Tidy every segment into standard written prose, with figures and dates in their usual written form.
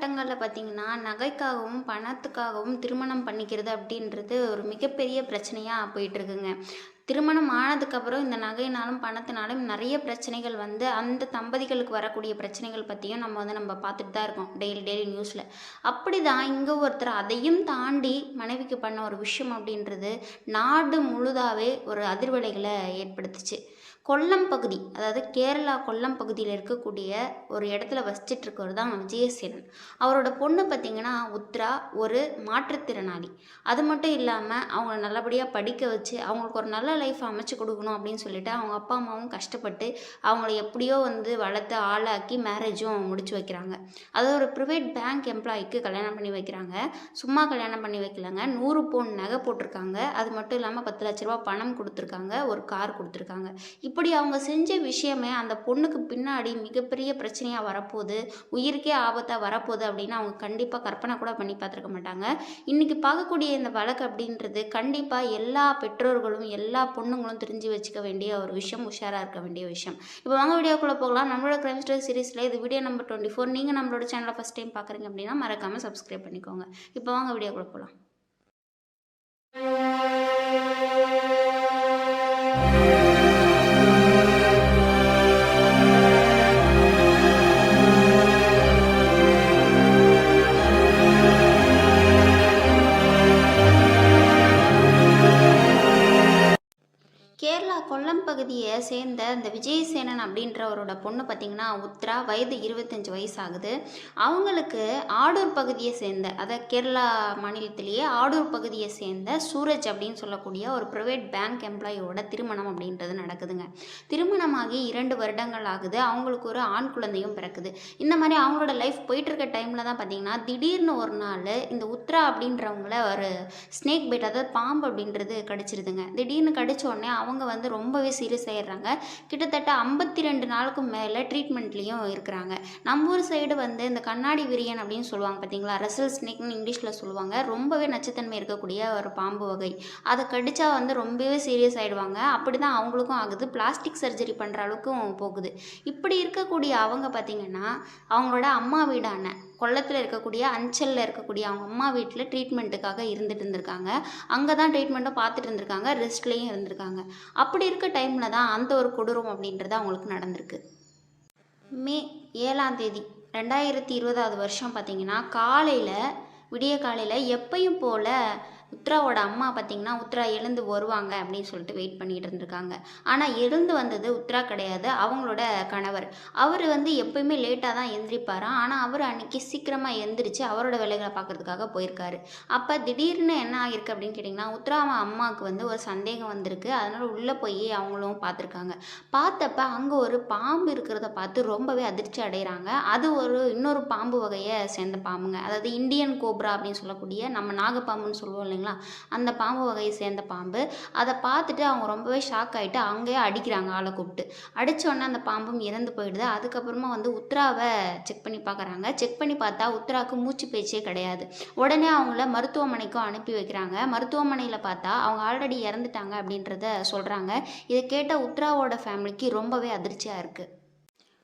காலகட்டங்களில் பார்த்தீங்கன்னா, நகைக்காகவும், பணத்துக்காகவும் திருமணம் பண்ணிக்கிறது அப்படின்றது ஒரு மிகப்பெரிய பிரச்சனையா போயிட்டுருக்குங்க. திருமணம் ஆனதுக்கப்புறம் இந்த நகையினாலும், பணத்தினாலும் நெறைய பிரச்சனைகள் வந்து அந்த தம்பதிகளுக்கு வரக்கூடிய பிரச்சனைகள் பத்தியும் நம்ம பார்த்துட்டு தான் இருக்கோம். டெய்லி டெய்லி நியூஸ்ல. அப்படிதான் இங்க ஒருத்தர் அதையும் தாண்டி மனைவிக்கு பண்ண ஒரு விஷயம் அப்படின்றது, நாடு முழுதாவே ஒரு அதிர்வலைகள ஏற்படுத்துச்சு. கொல்லம் பகுதி, அதாவது கேரளா கொல்லம் பகுதியில இருக்கக்கூடிய ஒரு இடத்துல வசிச்சுட்டு இருக்கவர் தான் விஜயசேனன். அவரோட பொண்ணு பார்த்தீங்கன்னா, உத்ரா ஒரு மாற்றுத்திறனாளி. அது மட்டும் இல்லாம, அவங்கள நல்லபடியா படிக்க வச்சு, அவங்களுக்கு ஒரு நல்ல லைஃப் அமைச்சு குடுக்கணும் அப்படின்னு சொல்லிட்டு, அவங்க அப்பா, அம்மாவும் கஷ்டப்பட்டு, அவங்கள எப்படியோ வந்து வளர்த்து ஆளாக்கி மேரேஜும் முடிச்சு வைக்கிறாங்க. அதாவது ஒரு பிரைவேட் பேங்க் எம்ப்ளாயிக்கு கல்யாணம் பண்ணி வைக்கிறாங்க. சும்மா கல்யாணம் பண்ணி வைக்கலங்க. 100 பவுன் நகை போட்டிருக்காங்க. அது மட்டும் இல்லாம ரூ. 10,00,000 பணம் குடுத்துருக்காங்க. ஒரு கார் குடுத்துருக்காங்க. இப்படி அவங்க செஞ்ச விஷயமே அந்த பொண்ணுக்கு பின்னாடி மிகப்பெரிய பிரச்சனையா வரப்போது, உயிருக்கே ஆபத்தா வரப்போது அப்படின்னு அவங்க கண்டிப்பா கற்பனை கூட பண்ணி பார்த்துருக்க மாட்டாங்க. இன்னைக்கு பார்க்கக்கூடிய இந்த வழக்கு அப்படின்றது கண்டிப்பா எல்லா பெற்றோர்களும், எல்லா பொண்ணுங்களும் தெரிஞ்சு வச்சுக்க வேண்டிய ஒரு விஷயம், உஷாரா இருக்க வேண்டிய விஷயம். இப்போ வாங்க வீடியோக்குள்ள போகலாம். நம்மளோட கிரைம் ஸ்டோரி சீரிஸ்ல இது வீடியோ நம்பர் 24. நீங்க நம்மளோட சேனலை ஃபர்ஸ்ட் டைம் பார்க்குறீங்க அப்படின்னா மறக்காம சப்ஸ்கிரைப் பண்ணிக்கோங்க. இப்போ வாங்க வீடியோக்குள்ள போகலாம். கேரளா கொல்லம் பகுதியை சேர்ந்த இந்த விஜயசேனன் அப்படின்றவரோட பொண்ணு பார்த்தீங்கன்னா உத்ரா, வயது 25 வயசு ஆகுது. அவங்களுக்கு ஆடூர் பகுதியை சேர்ந்த, அதாவது கேரளா மாநிலத்திலேயே ஆடூர் பகுதியை சேர்ந்த சூரஜ் அப்படின்னு சொல்லக்கூடிய ஒரு ப்ரைவேட் பேங்க் எம்ப்ளாயோட திருமணம் அப்படின்றது நடக்குதுங்க. திருமணமாகி 2 வருடங்கள் ஆகுது. அவங்களுக்கு ஒரு ஆண் குழந்தையும் பிறக்குது. இந்த மாதிரி அவங்களோட லைஃப் போயிட்டு இருக்க டைமில் தான் பார்த்தீங்கன்னா, திடீர்னு ஒரு நாள் இந்த உத்ரா அப்படின்றவங்கள ஒரு ஸ்னேக் பைட், அதாவது பாம்பு அப்படின்றது கடிச்சிருதுங்க. திடீர்னு கடிச்ச உடனே அவங்க வந்து ரொம்பவே சீரியஸ் ஆயிடுறாங்க. கிட்டத்தட்ட 52 நாளுக்கும் மேலே ட்ரீட்மெண்ட்லேயும் இருக்கிறாங்க. நம்ம ஊர் சைடு வந்து இந்த கண்ணாடி விரியன் அப்படின்னு சொல்லுவாங்க பார்த்தீங்களா, ரசல் ஸ்னேக்னு இங்கிலீஷில் சொல்லுவாங்க. ரொம்பவே நச்சுத்தன்மை இருக்கக்கூடிய ஒரு பாம்பு வகை. அதை கடிச்சா வந்து ரொம்பவே சீரியஸ் ஆகிடுவாங்க. அப்படி தான் அவங்களுக்கும் ஆகுது. பிளாஸ்டிக் சர்ஜரி பண்ணுற அளவுக்கும் போகுது. இப்படி இருக்கக்கூடிய அவங்க பார்த்தீங்கன்னா, அவங்களோட அம்மா வீடான கொல்லத்தில் இருக்கக்கூடிய அஞ்சலில் இருக்கக்கூடிய அவங்க அம்மா வீட்டில் ட்ரீட்மெண்ட்டுக்காக இருந்துட்டு இருந்திருக்காங்க. அங்கே தான் ட்ரீட்மெண்ட்டும் பார்த்துட்டு இருந்திருக்காங்க. ரெஸ்ட்லேயும் இருந்திருக்காங்க. அப்படி இருக்க டைமில் தான் அந்த ஒரு கொடூரம் அப்படின்றது அவங்களுக்கு நடந்திருக்கு. மே 7ஆம் தேதி 2020 வருஷம் பார்த்தீங்கன்னா, விடிய காலையில் எப்பயும் போல் உத்ராவோட அம்மா பார்த்தீங்கன்னா, உத்ரா எழுந்து வருவாங்க அப்படின்னு சொல்லிட்டு வெயிட் பண்ணிட்டு இருந்திருக்காங்க. ஆனால் எழுந்து வந்தது உத்ரா கிடையாது, அவங்களோட கணவர். அவர் வந்து எப்பயுமே லேட்டாக தான் எந்திரிப்பாராம். ஆனால் அவர் அன்னைக்கு சீக்கிரமாக எந்திரிச்சு அவரோட வேலைகளை பார்க்கறதுக்காக போயிருக்காரு. அப்போ திடீர்னு என்ன ஆகிருக்கு அப்படின்னு கேட்டிங்கன்னா, உத்ராவ அம்மாவுக்கு வந்து ஒரு சந்தேகம் வந்திருக்கு. அதனால் உள்ளே போய் அவங்களும் பார்த்துருக்காங்க. பார்த்தப்ப அங்கே ஒரு பாம்பு இருக்கிறத பார்த்து ரொம்பவே அதிர்ச்சி அடைகிறாங்க. அது இன்னொரு பாம்பு வகையை சேர்ந்த பாம்புங்க. அதாவது இந்தியன் கோப்ரா அப்படின்னு சொல்லக்கூடிய, நம்ம நாகப்பாம்புன்னு சொல்லுவோம் இல்லைங்களா, அந்த பாம்பு வகையை சேர்ந்த பாம்பு. அதை பார்த்துட்டு அவங்க ரொம்பவே ஷாக் ஆகிட்டு அங்கேயே அடிக்கிறாங்க, ஆளை கூப்பிட்டு. அடித்தோடனே அந்த பாம்பும் இறந்து போயிடுது. அதுக்கப்புறமா வந்து உத்ராவை செக் பண்ணி பார்க்குறாங்க. செக் பண்ணி பார்த்தா உத்ராவுக்கு மூச்சு பேச்சே கிடையாது. உடனே அவங்கள மருத்துவமனைக்கும் அனுப்பி வைக்கிறாங்க. மருத்துவமனையில் பார்த்தா அவங்க ஆல்ரெடி இறந்துட்டாங்க அப்படின்றத சொல்கிறாங்க. இதை கேட்ட உத்ராவோட ஃபேமிலிக்கு ரொம்பவே அதிர்ச்சியாக இருக்குது.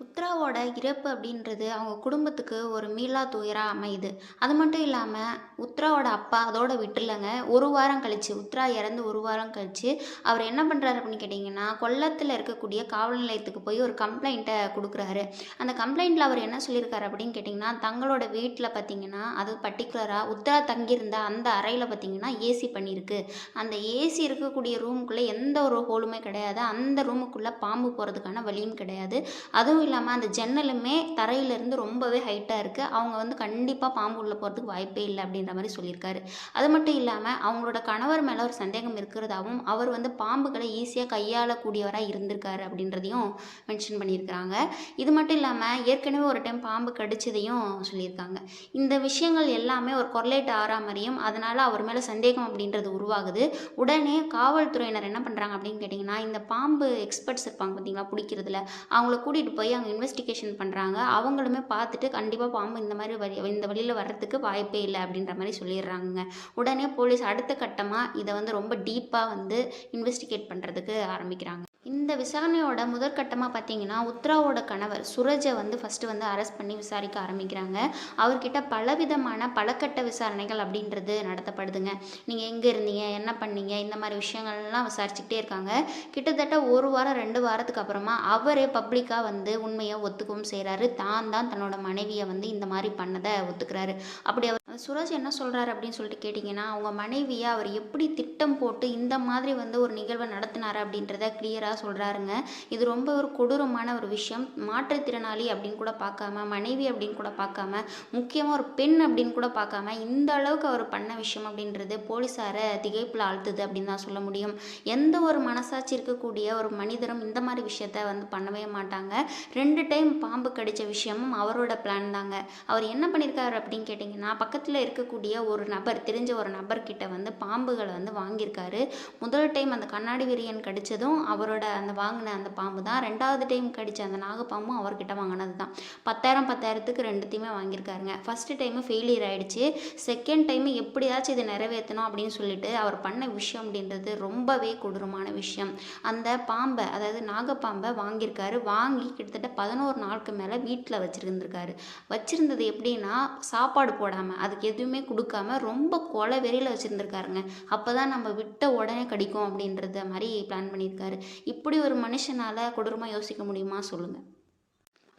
உத்ராவோட இறப்பு அப்படின்றது அவங்க குடும்பத்துக்கு ஒரு மீளா துயரா அமையுது. அது மட்டும் இல்லாமல் உத்ராவோட அப்பா அதோட விட்டுலங்க. ஒரு வாரம் கழிச்சு, உத்ரா இறந்து ஒரு வாரம் கழிச்சு அவர் என்ன பண்ணுறாரு அப்படின்னு கேட்டிங்கன்னா, கொல்லத்தில் இருக்கக்கூடிய காவல் நிலையத்துக்கு போய் ஒரு கம்ப்ளைண்ட்டை கொடுக்குறாரு. அந்த கம்ப்ளைண்ட்டில் அவர் என்ன சொல்லியிருக்காரு அப்படின்னு கேட்டிங்கன்னா, தங்களோட வீட்டில் பார்த்தீங்கன்னா, அது பர்டிகுலராக உத்ரா தங்கியிருந்த அந்த அறையில் பார்த்தீங்கன்னா ஏசி பண்ணியிருக்கு. அந்த ஏசி இருக்கக்கூடிய ரூமுக்குள்ளே எந்த ஒரு ஹோலுமே கிடையாது. அந்த ரூமுக்குள்ளே பாம்பு போகிறதுக்கான வழியும் கிடையாது. அதுவும் இல்லாமல் அந்த ஜன்னலுமே தரையிலேருந்து ரொம்பவே ஹைட்டாக இருக்குது. அவங்க வந்து கண்டிப்பாக பாம்பு உள்ளே போகிறதுக்கு வாய்ப்பே இல்லை அப்படின்ற மாதிரி சொல்லியிருக்காரு. அது மட்டும் இல்லாமல் அவங்களோட கணவர் மேலே ஒரு சந்தேகம் இருக்கிறதாகவும், அவர் வந்து பாம்புகளை ஈஸியாக கையாளக்கூடியவராக இருந்திருக்காரு அப்படின்றதையும் மென்ஷன் பண்ணியிருக்கிறாங்க. இது மட்டும் இல்லாமல் ஏற்கனவே ஒரு டைம் பாம்பு கடிச்சதையும் சொல்லியிருக்காங்க. இந்த விஷயங்கள் எல்லாமே ஒரு கொர்லேட் ஆறா மாதிரியும், அதனால் அவர் மேலே சந்தேகம் அப்படின்றது உருவாகுது. உடனே காவல்துறையினர் என்ன பண்ணுறாங்க அப்படின்னு கேட்டிங்கன்னா, இந்த பாம்பு எக்ஸ்பர்ட்ஸ் இருப்பாங்க பார்த்தீங்களா பிடிக்கிறதுல, அவங்கள கூட்டிகிட்டு போய் அவங்க இன்வெஸ்டிகேஷன் பண்ணுறாங்க. அவங்களுமே பார்த்துட்டு கண்டிப்பாக பாம்பு இந்த மாதிரி இந்த வழியில் வர்றதுக்கு வாய்ப்பே இல்லை அப்படின்ற மாதிரி சொல்லிடுறாங்க. உடனே போலீஸ் அடுத்த கட்டமாக இதை வந்து ரொம்ப டீப்பாக வந்து இன்வெஸ்டிகேட் பண்ணுறதுக்கு ஆரம்பிக்கிறாங்க. இந்த விசாரணையோட முதற்கட்டமாக பார்த்தீங்கன்னா உத்ராவோட கணவர் சுரஜை வந்து ஃபஸ்ட்டு வந்து அரெஸ்ட் பண்ணி விசாரிக்க ஆரம்பிக்கிறாங்க. அவர்கிட்ட பலவிதமான பலகட்ட விசாரணைகள் அப்படின்றது நடத்தப்படுதுங்க. நீங்கள் எங்கே இருந்தீங்க, என்ன பண்ணீங்க, இந்த மாதிரி விஷயங்கள்லாம் விசாரிச்சுக்கிட்டே இருக்காங்க. கிட்டத்தட்ட 1 வாரம் 2 வாரத்துக்கு அப்புறமா அவரே பப்ளிக்காக வந்து உண்மையை ஒத்துக்கவும் செய்கிறாரு. தான் தன்னோட மனைவியை வந்து இந்த மாதிரி பண்ணதை ஒத்துக்கிறாரு. அப்படி அவர் சுரஜ் என்ன சொல்கிறாரு அப்படின்னு சொல்லிட்டு கேட்டிங்கன்னா, அவங்க மனைவியை அவர் எப்படி திட்டம் போட்டு இந்த மாதிரி வந்து ஒரு நிகழ்வை நடத்தினார் அப்படின்றத கிளியராக சொல்கிறாருங்க. இது ரொம்ப ஒரு கொடூரமான ஒரு விஷயம். மாற்றுத்திறனாளி அப்படின்னு கூட பார்க்காம, மனைவி அப்படின்னு கூட பார்க்காம, முக்கியமாக ஒரு பெண் அப்படின்னு கூட பார்க்காம இந்த அளவுக்கு அவர் பண்ண விஷயம் அப்படின்றது போலீஸாரை திகைப்பில் ஆழ்த்துது அப்படின்னு தான் சொல்ல முடியும். எந்த ஒரு மனசாட்சி இருக்கக்கூடிய ஒரு மனிதரும் இந்த மாதிரி விஷயத்த வந்து பண்ணவே மாட்டாங்க. 2 டைம் பாம்பு கடித்த விஷயமும் அவரோட பிளான் தாங்க. அவர் என்ன பண்ணியிருக்காரு அப்படின்னு கேட்டிங்கன்னா, பக்கத்தில் இருக்கக்கூடிய ஒரு நபர், தெரிஞ்ச ஒரு நபர்கிட்ட வந்து பாம்புகளை வந்து வாங்கியிருக்காரு. முதல் டைம் அந்த கண்ணாடி விரியன் கடித்ததும் அவரோட அந்த வாங்கின அந்த பாம்பு தான். 2வது டைம் கடித்த அந்த நாகப்பாம்பும் அவர்கிட்ட வாங்கினது தான். 10,000 2த்தையுமே வாங்கியிருக்காருங்க. ஃபஸ்ட்டு டைமு ஃபெயிலியர் ஆகிடுச்சு. செகண்ட் டைமு எப்படியாச்சும் இதை நிறைவேற்றணும் அப்படின்னு சொல்லிட்டு அவர் பண்ண விஷயம் அப்படின்றது ரொம்பவே கொடூரமான விஷயம். அந்த பாம்பை, அதாவது நாகப்பாம்பை வாங்கியிருக்காரு. வாங்கி கிட்டத்தட்ட 11 நாளுக்கு மேலே வீட்டில் வச்சுருந்தது எப்படின்னா, சாப்பாடு போடாமல், அதுக்கு எதுவுமே கொடுக்காம ரொம்ப கொலை வெறியில் வச்சுருந்துருக்காருங்க. அப்போ தான் நம்ம விட்ட உடனே கடிக்கும் அப்படின்றத மாதிரி பிளான் பண்ணியிருக்காரு. இப்படி ஒரு மனுஷனால் கொடூரமாக யோசிக்க முடியுமா சொல்லுங்கள்?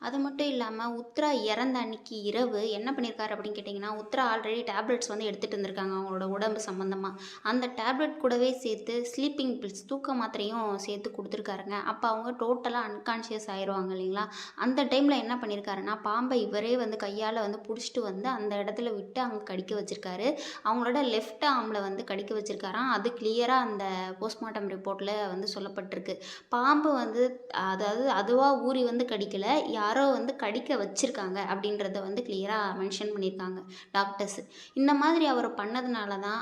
அது மட்டும் இல்லாமல் உத்ரா இறந்த அன்னைக்கு இரவு என்ன பண்ணியிருக்காரு அப்படின்னு கேட்டிங்கன்னா, உத்ரா ஆல்ரெடி டேப்லெட்ஸ் வந்து எடுத்துகிட்டு இருந்திருக்காங்க அவங்களோட உடம்பு சம்மந்தமாக. அந்த டேப்லெட் கூடவே சேர்த்து ஸ்லீப்பிங் பில்ஸ், தூக்க மாத்திரையும் சேர்த்து கொடுத்துருக்காருங்க. அப்போ அவங்க டோட்டலாக அன்கான்ஷியஸ் ஆயிடுவாங்க இல்லைங்களா? அந்த டைமில் என்ன பண்ணியிருக்காருன்னா, பாம்பை இவரே வந்து கையால் வந்து பிடிச்சிட்டு வந்து அந்த இடத்துல விட்டு அங்கே கடிக்க வச்சுருக்காரு. அவங்களோட லெஃப்ட் ஆர்மில் வந்து கடிக்க வச்சுருக்காராம். அது கிளியராக அந்த போஸ்ட்மார்ட்டம் ரிப்போர்ட்டில் வந்து சொல்லப்பட்டிருக்கு. பாம்பு வந்து அதாவது அதுவாக ஊறி வந்து கடிக்கலை, யாரோ வந்து கடிக்க வச்சுருக்காங்க அப்படின்றத வந்து கிளியராக மென்ஷன் பண்ணியிருக்காங்க டாக்டர்ஸ். இந்த மாதிரி அவர் பண்ணதுனால தான்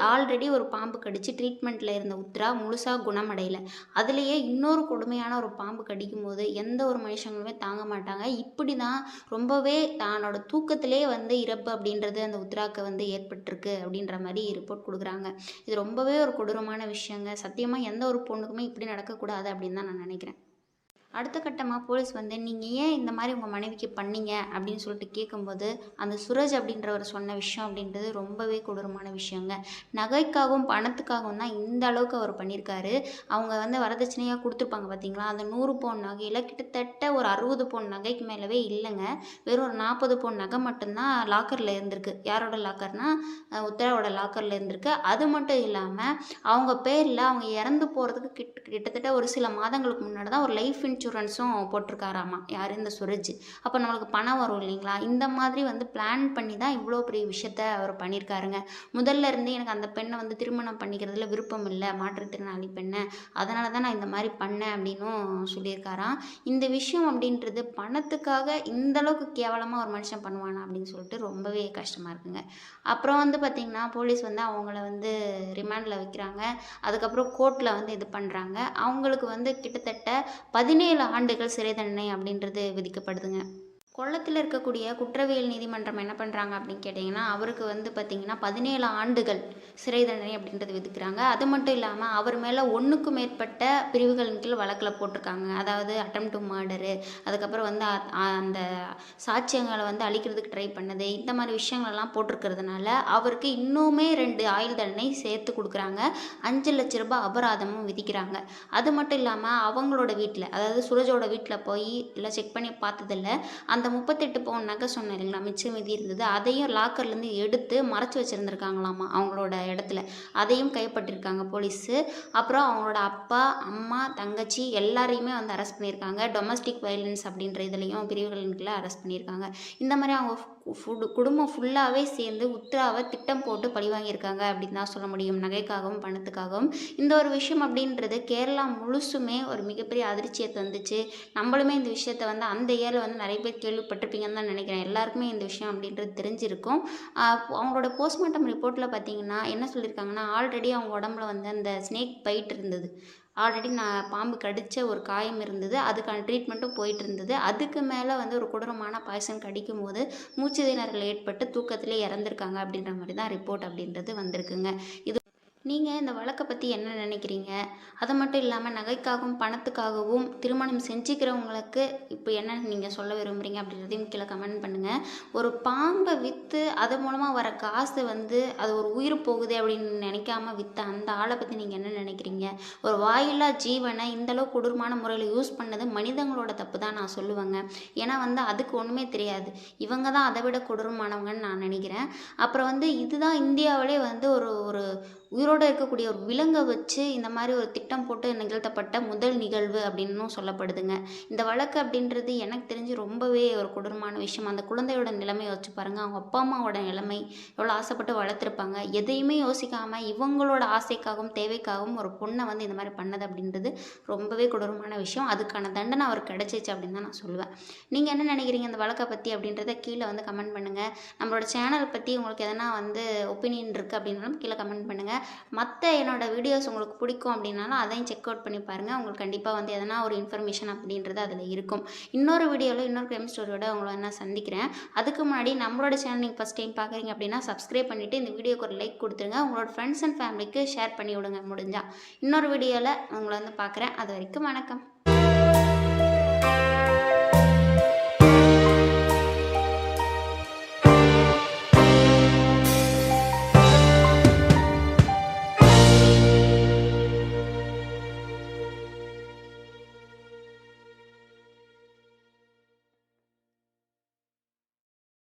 ஆல்ரெடி ஒரு பாம்பு கடித்து ட்ரீட்மெண்ட்டில் இருந்த உத்ரா முழுசாக குணமடையலை. அதுலேயே இன்னொரு கொடுமையான ஒரு பாம்பு கடிக்கும் போது எந்த ஒரு மனுஷங்களுமே தாங்க மாட்டாங்க. இப்படி தான் ரொம்பவே தன்னோட தூக்கத்திலே வந்து இறப்பு அப்படின்றது அந்த உத்ராக்கு வந்து ஏற்பட்டிருக்கு அப்படின்ற மாதிரி ரிப்போர்ட் கொடுக்குறாங்க. இது ரொம்பவே ஒரு கொடூரமான விஷயங்க. சத்தியமாக எந்த ஒரு பொண்ணுக்குமே இப்படி நடக்கக்கூடாது அப்படின்னு தான் நான் நினைக்கிறேன். அடுத்த கட்டமாக போலீஸ் வந்து நீங்கள் ஏன் இந்த மாதிரி உங்கள் மனைவிக்கு பண்ணீங்க அப்படின்னு சொல்லிட்டு கேட்கும்போது, அந்த சுரஜ் அப்படின்றவர் சொன்ன விஷயம் அப்படின்றது ரொம்பவே கொடூரமான விஷயங்க. நகைக்காகவும் பணத்துக்காகவும் தான் இந்த அளவுக்கு அவர் பண்ணியிருக்காரு. அவங்க வந்து வரதட்சணையாக கொடுத்துருப்பாங்க பார்த்தீங்களா, அந்த 100 பவுன் நகையில் கிட்டத்தட்ட ஒரு 60 பவுன் நகைக்கு மேலவே இல்லைங்க. வெறும் ஒரு 40 பவுன் நகை மட்டும்தான் லாக்கரில் இருந்திருக்கு. யாரோட லாக்கர்னா உத்தராவோட லாக்கரில் இருந்திருக்கு. அது மட்டும் இல்லாமல் அவங்க பேரில் அவங்க இறந்து போகிறதுக்கு கிட்டத்தட்ட ஒரு சில மாதங்களுக்கு முன்னாடி தான் ஒரு லைஃப் இன்சூரன்ஸும் போட்டிருக்காராமா, யார் இந்த சுரஜ். அப்போ நம்மளுக்கு பணம் வரும் இல்லைங்களா? இந்த மாதிரி வந்து பிளான் பண்ணி தான் இவ்வளோ பெரிய விஷயத்த அவர் பண்ணியிருக்காருங்க. முதல்ல இருந்து எனக்கு அந்த பெண்ணை வந்து திருமணம் பண்ணிக்கிறதுல விருப்பம் இல்லை, மாற்றுத்திறனாளி பெண்ணை, அதனால தான் நான் இந்த மாதிரி பண்ணேன் அப்படின்னும் சொல்லியிருக்காராம். இந்த விஷயம் அப்படின்றது பணத்துக்காக இந்த அளவுக்கு கேவலமாக ஒரு மனுஷன் பண்ணுவானா அப்படின்னு சொல்லிட்டு ரொம்பவே கஷ்டமாக இருக்குங்க. அப்புறம் வந்து பார்த்திங்கன்னா போலீஸ் வந்து அவங்கள வந்து ரிமாண்டில் வைக்கிறாங்க. அதுக்கப்புறம் கோர்ட்டில் வந்து இது பண்ணுறாங்க. அவங்களுக்கு வந்து கிட்டத்தட்ட 17 ஆண்டுகள் சிறை தண்டனை அப்படின்றது விதிக்கப்படுதுங்க. கொல்லத்தில் இருக்கக்கூடிய குற்றவியல் நீதிமன்றம் என்ன பண்ணுறாங்க அப்படின்னு கேட்டிங்கன்னா, அவருக்கு வந்து பார்த்திங்கன்னா 17 ஆண்டுகள் சிறை தண்டனை அப்படின்றது விதிக்கிறாங்க. அது மட்டும் இல்லாமல் அவர் மேலே 1க்கும் மேற்பட்ட பிரிவுகளின் கீழ் வழக்கில் போட்டிருக்காங்க. அதாவது அட்டெம்ப்ட் டு மர்டரு, அதுக்கப்புறம் வந்து அந்த சாட்சியங்களை வந்து அழிக்கிறதுக்கு ட்ரை பண்ணது, இந்த மாதிரி விஷயங்கள்லாம் போட்டிருக்கிறதுனால அவருக்கு இன்னுமே 2 ஆயுள் தண்டனை சேர்த்து கொடுக்குறாங்க. 5 லட்ச ரூபாய் அபராதமும் விதிக்கிறாங்க. அது மட்டும் இல்லாமல் அவங்களோட வீட்டில், அதாவது சுரஜோட வீட்டில் போய் எல்லாம் செக் பண்ணி பார்த்ததில்ல, அந்த 38 பவுன் நகை சொன்னேன் இல்லைங்களா, மிச்சம் மீதி இருந்தது, அதையும் லாக்கர்லேருந்து எடுத்து மறைச்சி வச்சுருந்துருக்காங்களாமா அவங்களோட இடத்துல. அதையும் கைப்பற்றிருக்காங்க போலீஸு. அப்புறம் அவங்களோட அப்பா, அம்மா, தங்கச்சி எல்லாரையுமே வந்து அரெஸ்ட் பண்ணியிருக்காங்க. டொமஸ்டிக் வயலன்ஸ் அப்படின்ற இதுலேயும் பிரிவுகளின் கீழே அரெஸ்ட் பண்ணியிருக்காங்க. இந்த மாதிரி அவங்க குடும்பம் ஃபுல்லாகவே சேர்ந்து உத்ராவை திட்டம் போட்டு பழிவாங்கியிருக்காங்க அப்படின்னு தான் சொல்ல முடியும், நகைக்காகவும் பணத்துக்காகவும். இந்த ஒரு விஷயம் அப்படின்றது கேரளா முழுசுமே ஒரு மிகப்பெரிய அதிர்ச்சியை தந்துச்சு. நம்மளுமே இந்த விஷயத்தை வந்து அந்த இயரில் வந்து நிறைய பேர் கேள்விப்பட்டிருப்பீங்கன்னு தான் நினைக்கிறேன். எல்லாருக்குமே இந்த விஷயம் அப்படின்றது தெரிஞ்சிருக்கும். அவங்களோட போஸ்ட்மார்ட்டம் ரிப்போர்ட்டில் பார்த்தீங்கன்னா என்ன சொல்லியிருக்காங்கன்னா, ஆல்ரெடி அவங்க உடம்புல வந்து அந்த ஸ்னேக் பைட் இருந்தது. ஆல்ரெடி நான் பாம்பு கடித்த ஒரு காயம் இருந்தது, அதுக்கான ட்ரீட்மெண்ட்டும் போயிட்டு இருந்தது. அதுக்கு மேலே வந்து ஒரு கொடூரமான பாய்சன் கடிக்கும் போது மூச்சு திணறல் ஏற்பட்டு தூக்கத்திலே இறந்துருக்காங்க அப்படின்ற மாதிரி தான் ரிப்போர்ட் அப்படின்றது வந்திருக்குங்க. இது நீங்கள் இந்த வழக்கை பற்றி என்ன நினைக்கிறீங்க? அது மட்டும் இல்லாமல் நகைக்காகவும் பணத்துக்காகவும் திருமணம் செஞ்சுக்கிறவங்களுக்கு இப்போ என்ன நீங்கள் சொல்ல விரும்புகிறீங்க அப்படின்றதையும் கீழே கமெண்ட் பண்ணுங்கள். ஒரு பாம்பை விற்று அது மூலமாக வர காசு வந்து அது ஒரு உயிர் போகுது அப்படின்னு நினைக்காம விற்ற அந்த ஆளை பற்றி நீங்கள் என்ன நினைக்கிறீங்க? ஒரு வாயில்லா ஜீவனை இந்தளவு கொடூரமான முறையில் யூஸ் பண்ணது மனிதங்களோட தப்பு தான் நான் சொல்லுவேங்க. ஏன்னா வந்து அதுக்கு ஒன்றுமே தெரியாது. இவங்க தான் அதை விட கொடூரமானவங்கன்னு நான் நினைக்கிறேன். அப்புறம் வந்து இதுதான் இந்தியாவிலே வந்து ஒரு ஒரு உயிரோடு இருக்கக்கூடிய ஒரு விலங்கை வச்சு இந்த மாதிரி ஒரு திட்டம் போட்டு நிகழ்த்தப்பட்ட முதல் நிகழ்வு அப்படின்னும் சொல்லப்படுதுங்க. இந்த வழக்கு அப்படின்றது எனக்கு தெரிஞ்சு ரொம்பவே ஒரு கொடூரமான விஷயம். அந்த குழந்தையோட நிலைமையை வச்சு பாருங்கள், அவங்க அப்பா அம்மாவோட நிலைமை எவ்வளோ ஆசைப்பட்டு வளர்த்துருப்பாங்க. எதையுமே யோசிக்காமல் இவங்களோட ஆசைக்காகவும் தேவைக்காகவும் ஒரு பொண்ணை வந்து இந்த மாதிரி பண்ணது அப்படின்றது ரொம்பவே கொடூரமான விஷயம். அதுக்கான தண்டனை அவருக்கு கிடைச்சிச்சு அப்படின்னு தான் நான் சொல்லுவேன். நீங்கள் என்ன நினைக்கிறீங்க இந்த வழக்கை பற்றி அப்படின்றத கீழே வந்து கமெண்ட் பண்ணுங்கள். நம்மளோட சேனல் பற்றி உங்களுக்கு எதனா வந்து ஒப்பீனியன் இருக்குது அப்படின்னாலும் கீழே கமெண்ட் பண்ணுங்கள். மற்ற என்னோடய வீடியோஸ் உங்களுக்கு பிடிக்கும் அப்படின்னாலும் அதையும் செக் அவுட் பண்ணி பாருங்கள். உங்களுக்கு கண்டிப்பாக வந்து எதனா ஒரு இன்ஃபர்மேஷன் அப்படின்றது அதில் இருக்கும். இன்னொரு வீடியோவில் இன்னொரு க்ரைம் ஸ்டோரியோட உங்களை நான் சந்திக்கிறேன். அதுக்கு முன்னாடி நம்மளோட சேனல் நீங்கள் ஃபஸ்ட் டைம் பார்க்குறீங்க அப்படின்னா சப்ஸ்கிரைப் பண்ணிவிட்டு இந்த வீடியோக்கு ஒரு லைக் கொடுத்துருங்க. உங்களோட ஃப்ரெண்ட்ஸ் அண்ட் ஃபேமிலிக்கு ஷேர் பண்ணி விடுங்க முடிஞ்சால். இன்னொரு வீடியோவில் உங்களை வந்து பார்க்குறேன். அது வரைக்கும் வணக்கம்.